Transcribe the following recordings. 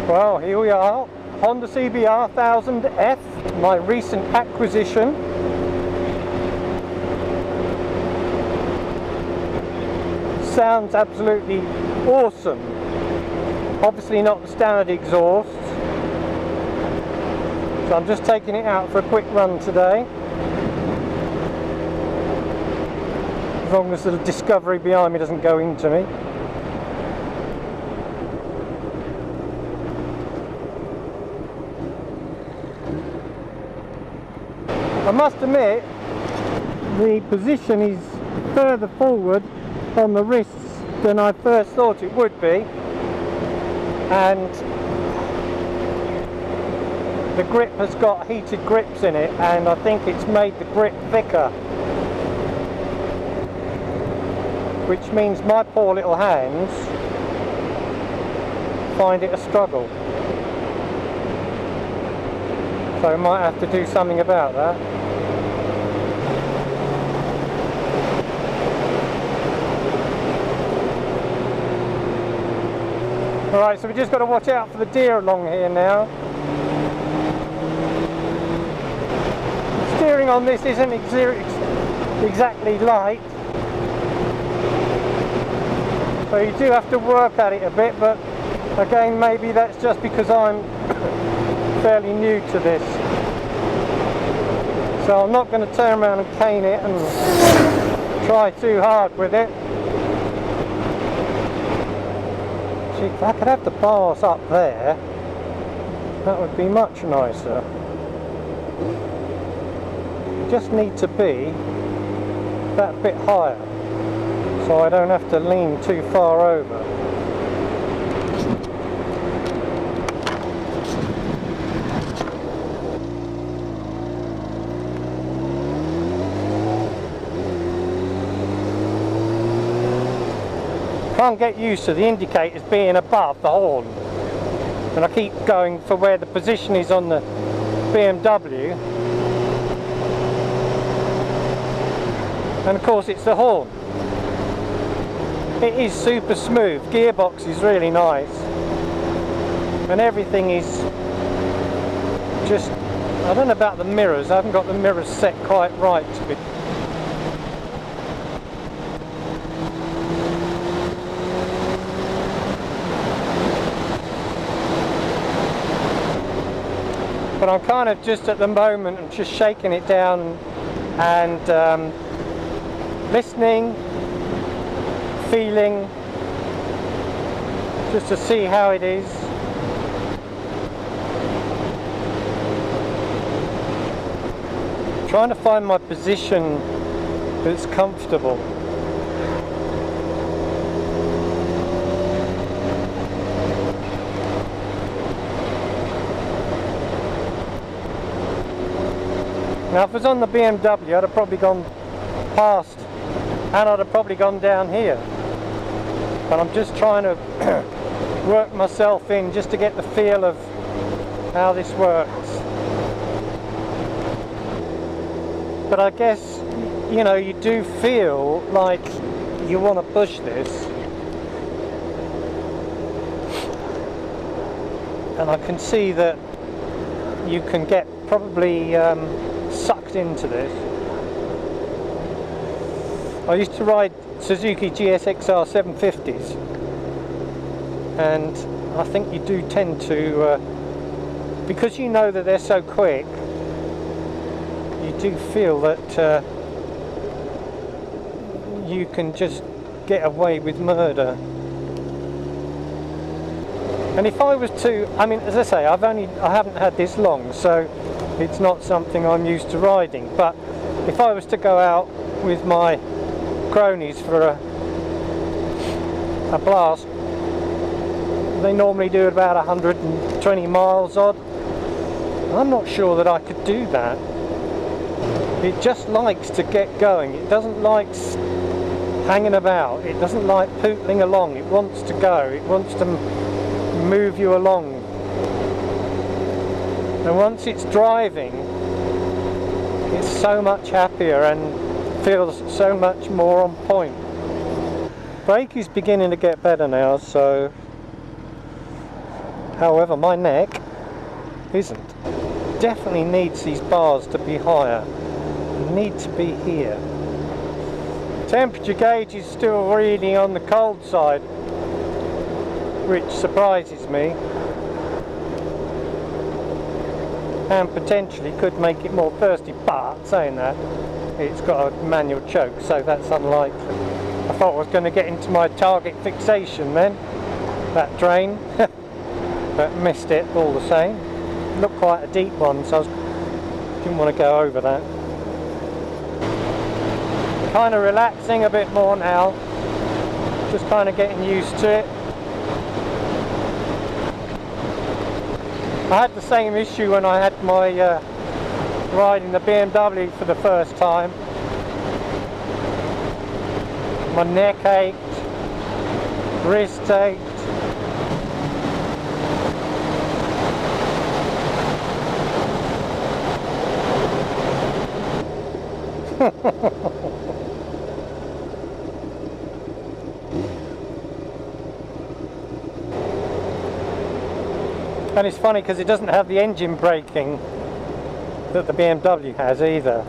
Well, here we are, Honda CBR1000F, my recent acquisition. Sounds absolutely awesome. Obviously not the standard exhaust, so I'm just taking it out for a quick run today. As long as the Discovery behind me doesn't go into me. I must admit, the position is further forward on the wrists than I first thought it would be, and the grip has got heated grips in it, and I think it's made the grip thicker, which means my poor little hands find it a struggle. So I might have to do something about that. Alright, so we just got to watch out for the deer along here now. Steering on this isn't exactly light, so you do have to work at it a bit, but again, maybe that's just because I'm fairly new to this. So I'm not going to turn around and cane it and try too hard with it. See, if I could have the bars up there, that would be much nicer. You just need to be that bit higher, so I don't have to lean too far over. Can't get used to the indicators being above the horn, and I keep going for where the position is on the BMW, and of course it's the horn. It is super smooth, gearbox is really nice, and everything is just, I don't know about the mirrors, I haven't got the mirrors set quite right to be. But I'm kind of just at the moment, I'm just shaking it down and listening, feeling, just to see how it is. Trying to find my position that's comfortable. Now if it was on the BMW, I'd have probably gone past, and I'd have probably gone down here. But I'm just trying to work myself in just to get the feel of how this works. But I guess, you know, you do feel like you want to push this. And I can see that you can get probably sucked into this. I used to ride Suzuki GSXR 750s, and I think you do tend to, because you know that they're so quick, you do feel that you can just get away with murder. And if I was to, I mean, as I say, I haven't had this long, so it's not something I'm used to riding, but if I was to go out with my cronies for a blast, they normally do about 120 miles odd. I'm not sure that I could do that. It just likes to get going. It doesn't like hanging about. It doesn't like pootling along. It wants to go. It wants to move you along. And once it's driving, it's so much happier and feels so much more on point. Brake is beginning to get better now, so However, my neck isn't. Definitely needs these bars to be higher. Need to be here. Temperature gauge is still reading on the cold side, which surprises me, and potentially could make it more thirsty, but saying that, it's got a manual choke, so that's unlikely. I thought I was going to get into my target fixation then, that drain, but missed it all the same. Looked quite a deep one, so I didn't want to go over that. Kind of relaxing a bit more now, just kind of getting used to it. I had the same issue when I had my riding the BMW for the first time. My neck ached, wrist ached. And it's funny because it doesn't have the engine braking that the BMW has either.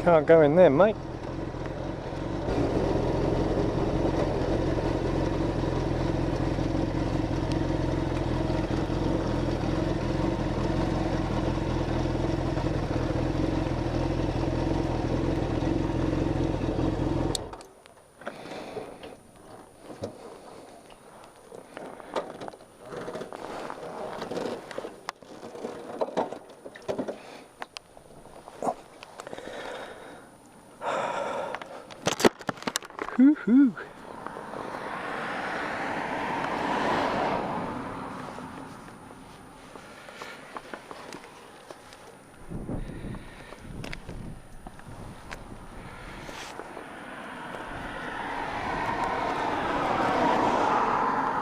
Can't go in there, mate. Woohoo!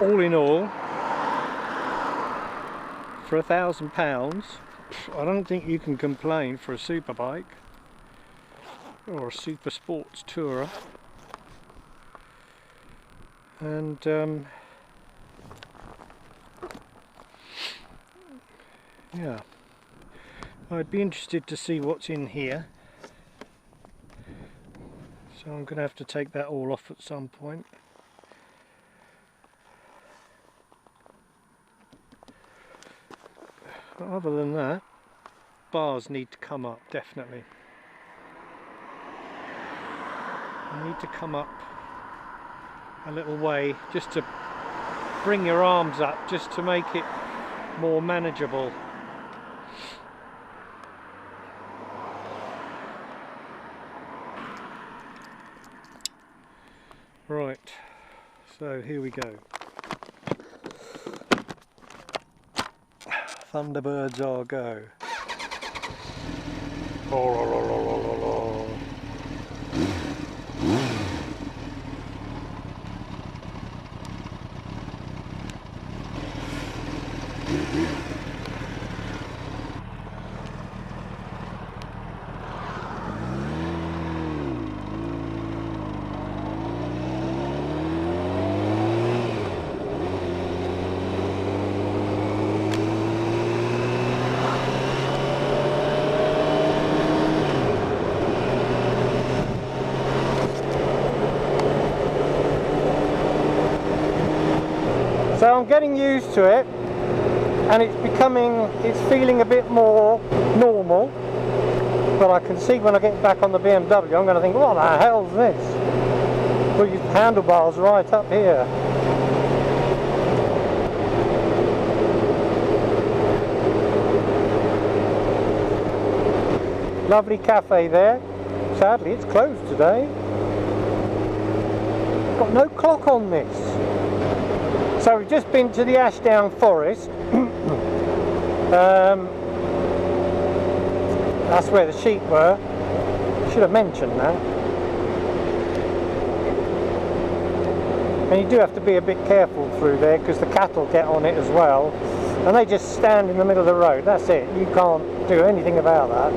All in all, for £1,000, I don't think you can complain for a superbike or a super sports tourer. And yeah, I'd be interested to see what's in here, so I'm going to have to take that all off at some point. But other than that, bars need to come up, definitely. They need to come up a little way, just to bring your arms up, just to make it more manageable. Right, so here we go. Thunderbirds are go. So I'm getting used to it, and it's feeling a bit more normal, but I can see when I get back on the BMW I'm going to think, what the hell's this? Well, your handlebars right up here. Lovely cafe there. Sadly it's closed today. Got no clock on this. So we've just been to the Ashdown Forest. That's where the sheep were. Should have mentioned that. And you do have to be a bit careful through there because the cattle get on it as well. And they just stand in the middle of the road. That's it. You can't do anything about that.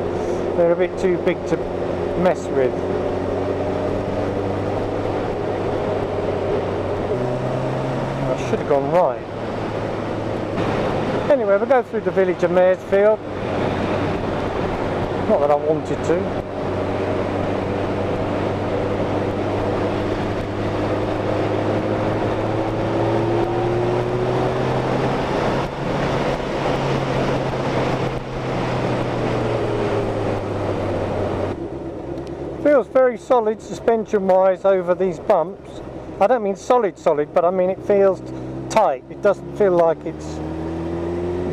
They're a bit too big to mess with. I should have gone right. Anyway, we'll go through the village of Maresfield. Not that I wanted to. Feels very solid suspension wise over these bumps. I don't mean solid, but I mean it feels tight. It doesn't feel like it's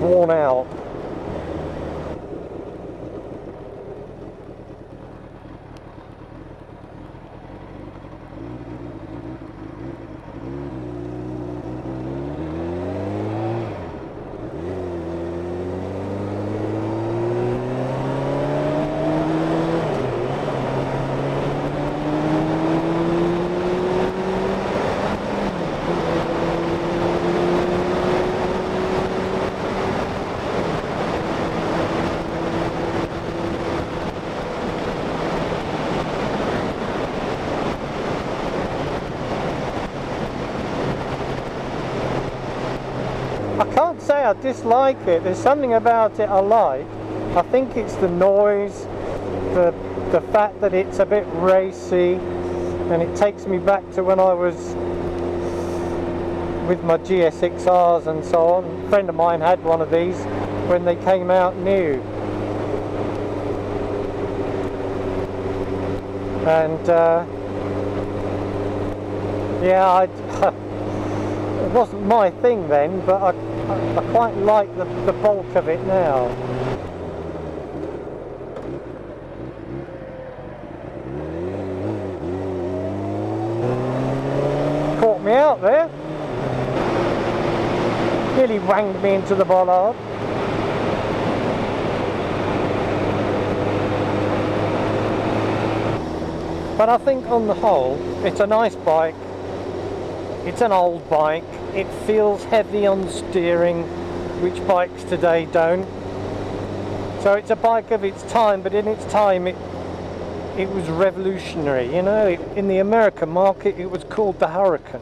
worn out. I can't say I dislike it. There's something about it I like. I think it's the noise, the fact that it's a bit racy, and it takes me back to when I was with my GSXRs and so on. A friend of mine had one of these when they came out new. And yeah, it wasn't my thing then, but I quite like the bulk of it now. Caught me out there. Nearly wanged me into the bollard. But I think on the whole, it's a nice bike. It's an old bike. It feels heavy on steering, which bikes today don't. So it's a bike of its time, but in its time it was revolutionary. You know, in the American market it was called the Hurricane.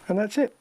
And that's it.